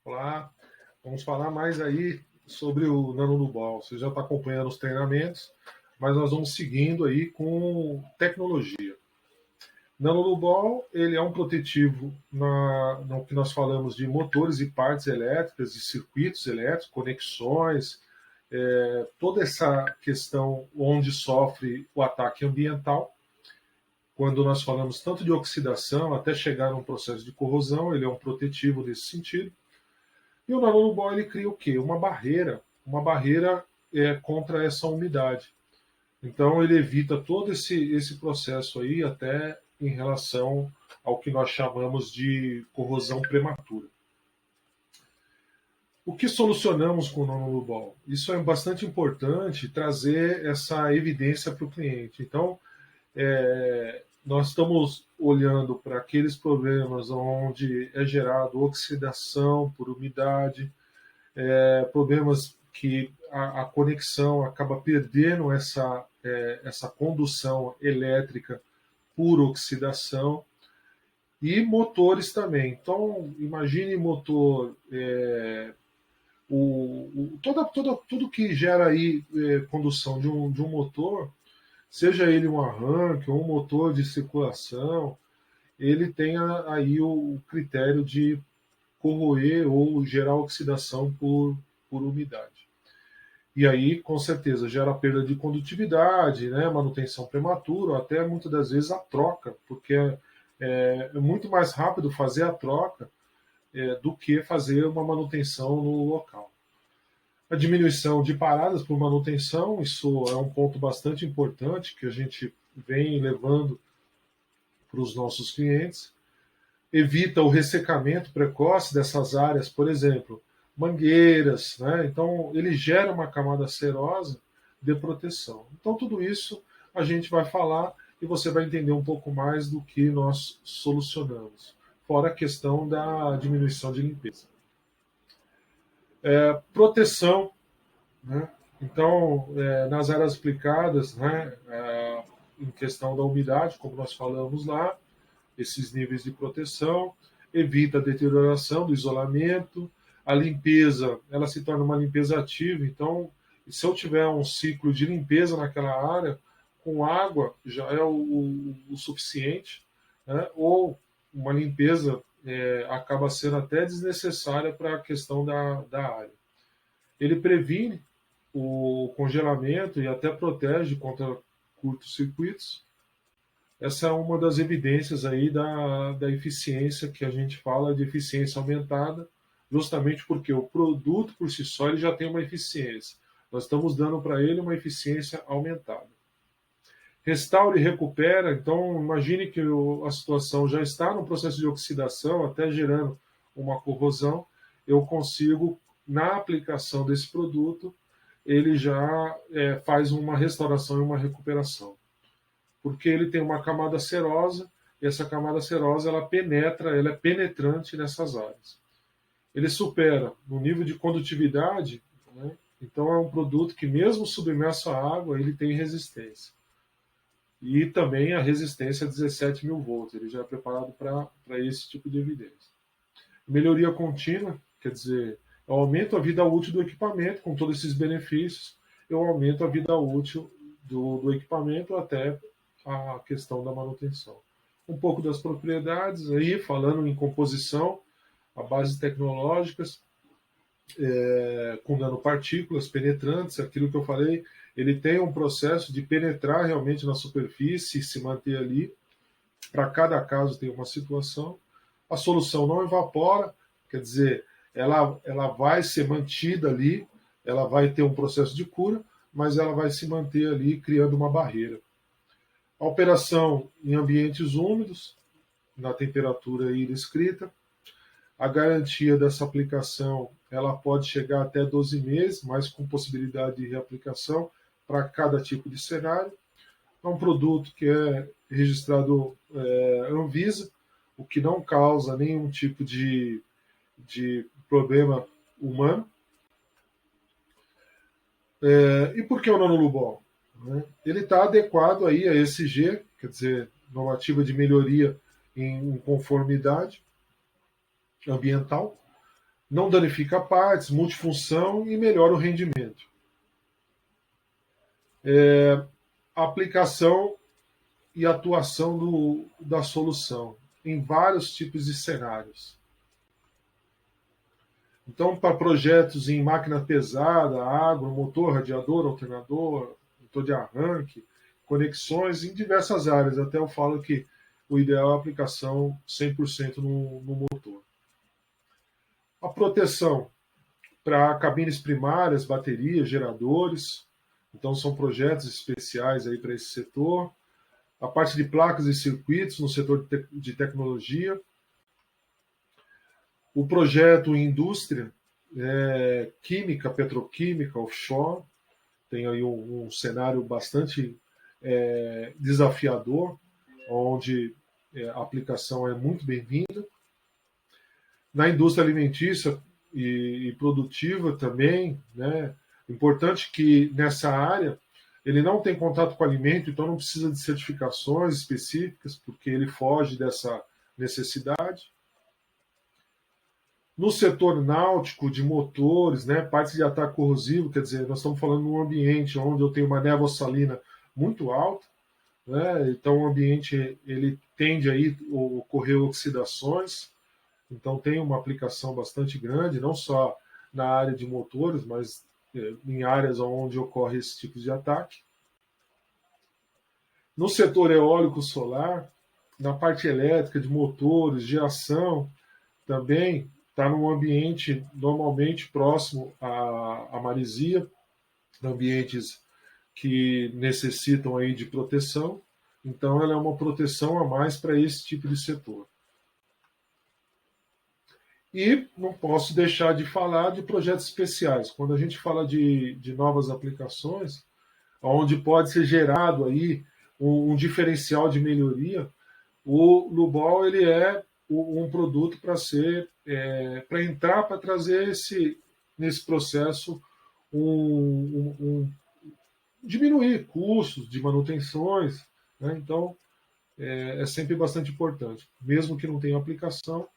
Olá, vamos falar mais aí sobre o nanolubol. Você já está acompanhando os treinamentos, mas nós vamos seguindo aí com tecnologia. Nanolubol, ele é um protetivo no que nós falamos de motores e partes elétricas, de circuitos elétricos, conexões, toda essa questão onde sofre o ataque ambiental. Quando nós falamos tanto de oxidação até chegar num processo de corrosão, ele é um protetivo nesse sentido. E o nanolubol ele cria o quê? Uma barreira contra essa umidade. Então ele evita todo esse processo aí até em relação ao que nós chamamos de corrosão prematura. O que solucionamos com o nanolubol? Isso é bastante importante trazer essa evidência para o cliente. Então, nós estamos olhando para aqueles problemas onde é gerado oxidação por umidade, problemas que a conexão acaba perdendo essa condução elétrica por oxidação, e motores também. Então, imagine motor, tudo que gera aí condução de um motor, seja ele um arranque ou um motor de circulação, ele tem aí o critério de corroer ou gerar oxidação por umidade. E aí, com certeza, gera perda de condutividade, né, manutenção prematura, ou até muitas das vezes a troca, porque é muito mais rápido fazer a troca do que fazer uma manutenção no local. A diminuição de paradas por manutenção, isso é um ponto bastante importante que a gente vem levando para os nossos clientes. Evita o ressecamento precoce dessas áreas, por exemplo, mangueiras, né? Então ele gera uma camada cerosa de proteção. Então tudo isso a gente vai falar e você vai entender um pouco mais do que nós solucionamos, fora a questão da diminuição de limpeza. Proteção, né? Então, nas áreas aplicadas, né, em questão da umidade, como nós falamos lá, esses níveis de proteção, evita a deterioração do isolamento, a limpeza, ela se torna uma limpeza ativa, então, se eu tiver um ciclo de limpeza naquela área, com água já é o suficiente, né? Ou uma limpeza acaba sendo até desnecessária para a questão da área. Ele previne o congelamento e até protege contra curtos-circuitos. Essa é uma das evidências aí da eficiência que a gente fala de eficiência aumentada, justamente porque o produto por si só ele já tem uma eficiência. Nós estamos dando para ele uma eficiência aumentada. Restaura e recupera, então imagine que a situação já está no processo de oxidação, até gerando uma corrosão, eu consigo, na aplicação desse produto, ele já faz uma restauração e uma recuperação. Porque ele tem uma camada cerosa, e essa camada cerosa ela penetra, ela é penetrante nessas áreas. Ele supera no nível de condutividade, né? Então é um produto que mesmo submerso à água, ele tem resistência. E também a resistência a 17 mil volts, ele já é preparado para esse tipo de evidência. Melhoria contínua, quer dizer, eu aumento a vida útil do equipamento com todos esses benefícios, eu aumento a vida útil do equipamento até a questão da manutenção. Um pouco das propriedades aí, falando em composição, a bases tecnológicas, com nanopartículas penetrantes, aquilo que eu falei, ele tem um processo de penetrar realmente na superfície e se manter ali. Para cada caso tem uma situação. A solução não evapora, quer dizer, ela vai ser mantida ali, ela vai ter um processo de cura, mas ela vai se manter ali criando uma barreira. A operação em ambientes úmidos, na temperatura aí descrita. A garantia dessa aplicação ela pode chegar até 12 meses, mas com possibilidade de reaplicação para cada tipo de cenário. É um produto que é registrado Anvisa, o que não causa nenhum tipo de problema humano. E por que o nanolubol? Ele está adequado aí a ESG, quer dizer, normativa de melhoria em conformidade ambiental, não danifica partes, multifunção e melhora o rendimento. Aplicação e atuação da solução em vários tipos de cenários. Então, para projetos em máquina pesada, agro, motor, radiador, alternador, motor de arranque, conexões em diversas áreas. Até eu falo que o ideal é a aplicação 100% no motor. A proteção para cabines primárias, baterias, geradores. Então, são projetos especiais aí para esse setor. A parte de placas e circuitos no setor de tecnologia. O projeto em indústria, química, petroquímica, offshore. Tem aí um cenário bastante desafiador, onde a aplicação é muito bem-vinda. Na indústria alimentícia e produtiva também, né? Importante que nessa área ele não tem contato com alimento, então não precisa de certificações específicas, porque ele foge dessa necessidade. No setor náutico, de motores, né, partes de ataque corrosivo, quer dizer, nós estamos falando de um ambiente onde eu tenho uma névoa salina muito alta, né, então o ambiente ele tende a ocorrer oxidações, então tem uma aplicação bastante grande, não só na área de motores, mas em áreas onde ocorre esse tipo de ataque. No setor eólico solar, na parte elétrica, de motores, geração, também está num ambiente normalmente próximo à maresia, ambientes que necessitam aí de proteção. Então, ela é uma proteção a mais para esse tipo de setor. E não posso deixar de falar de projetos especiais. Quando a gente fala de novas aplicações, onde pode ser gerado aí um diferencial de melhoria, o Lubol ele é um produto para ser para entrar para trazer nesse processo diminuir custos de manutenções, né? Então é sempre bastante importante, mesmo que não tenha aplicação,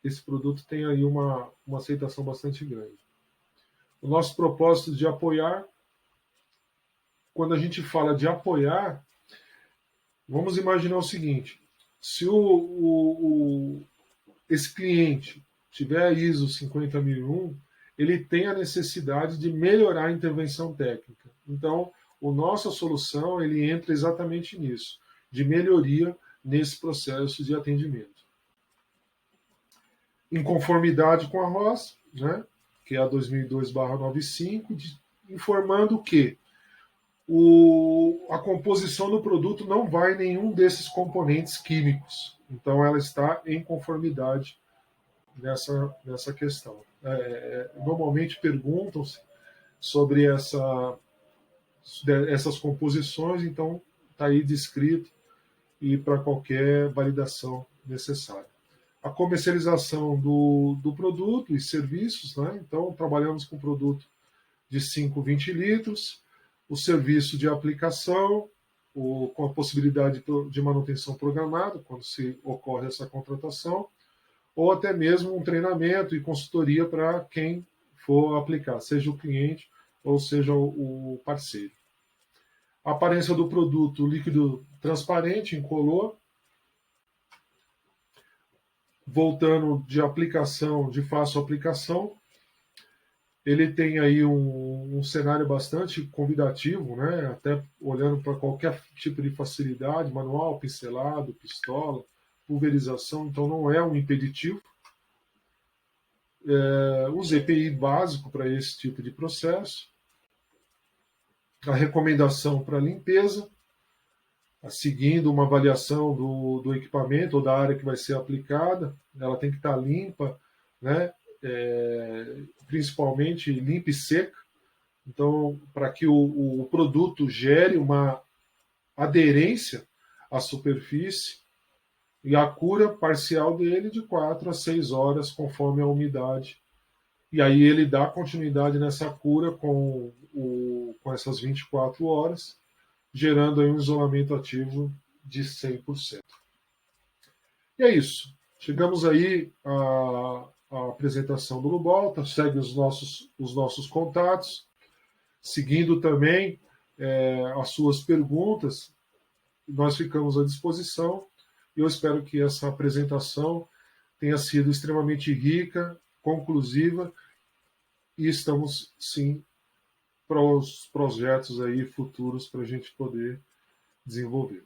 esse produto tem aí uma aceitação bastante grande. O nosso propósito de apoiar, quando a gente fala de apoiar, vamos imaginar o seguinte: se esse cliente tiver a ISO 50001, ele tem a necessidade de melhorar a intervenção técnica. Então, a nossa solução ele entra exatamente nisso, de melhoria nesse processo de atendimento. Em conformidade com a ROS, né, que é a 2002/95, informando que a composição do produto não vai em nenhum desses componentes químicos. Então, ela está em conformidade nessa questão. Normalmente perguntam-se sobre essas composições, então está aí descrito e para qualquer validação necessária. A comercialização do produto e serviços, né? Então trabalhamos com produto de 5, 20 litros, o serviço de aplicação, com a possibilidade de manutenção programada, quando se ocorre essa contratação, ou até mesmo um treinamento e consultoria para quem for aplicar, seja o cliente ou seja o parceiro. A aparência do produto, líquido transparente, incolor. Voltando de aplicação, de fácil aplicação, ele tem aí um cenário bastante convidativo, né? Até olhando para qualquer tipo de facilidade, manual, pincelado, pistola, pulverização, então não é um impeditivo. Os EPI básico para esse tipo de processo, a recomendação para limpeza, seguindo uma avaliação do equipamento ou da área que vai ser aplicada, ela tem que estar limpa, né? Principalmente limpa e seca, então para que o produto gere uma aderência à superfície e a cura parcial dele de 4 a 6 horas, conforme a umidade. E aí ele dá continuidade nessa cura com essas 24 horas, gerando aí um isolamento ativo de 100%. E é isso. Chegamos aí a apresentação do Lubolta, segue os nossos contatos, seguindo também as suas perguntas, nós ficamos à disposição. E eu espero que essa apresentação tenha sido extremamente rica, conclusiva, e estamos, sim, para os projetos aí futuros para a gente poder desenvolver.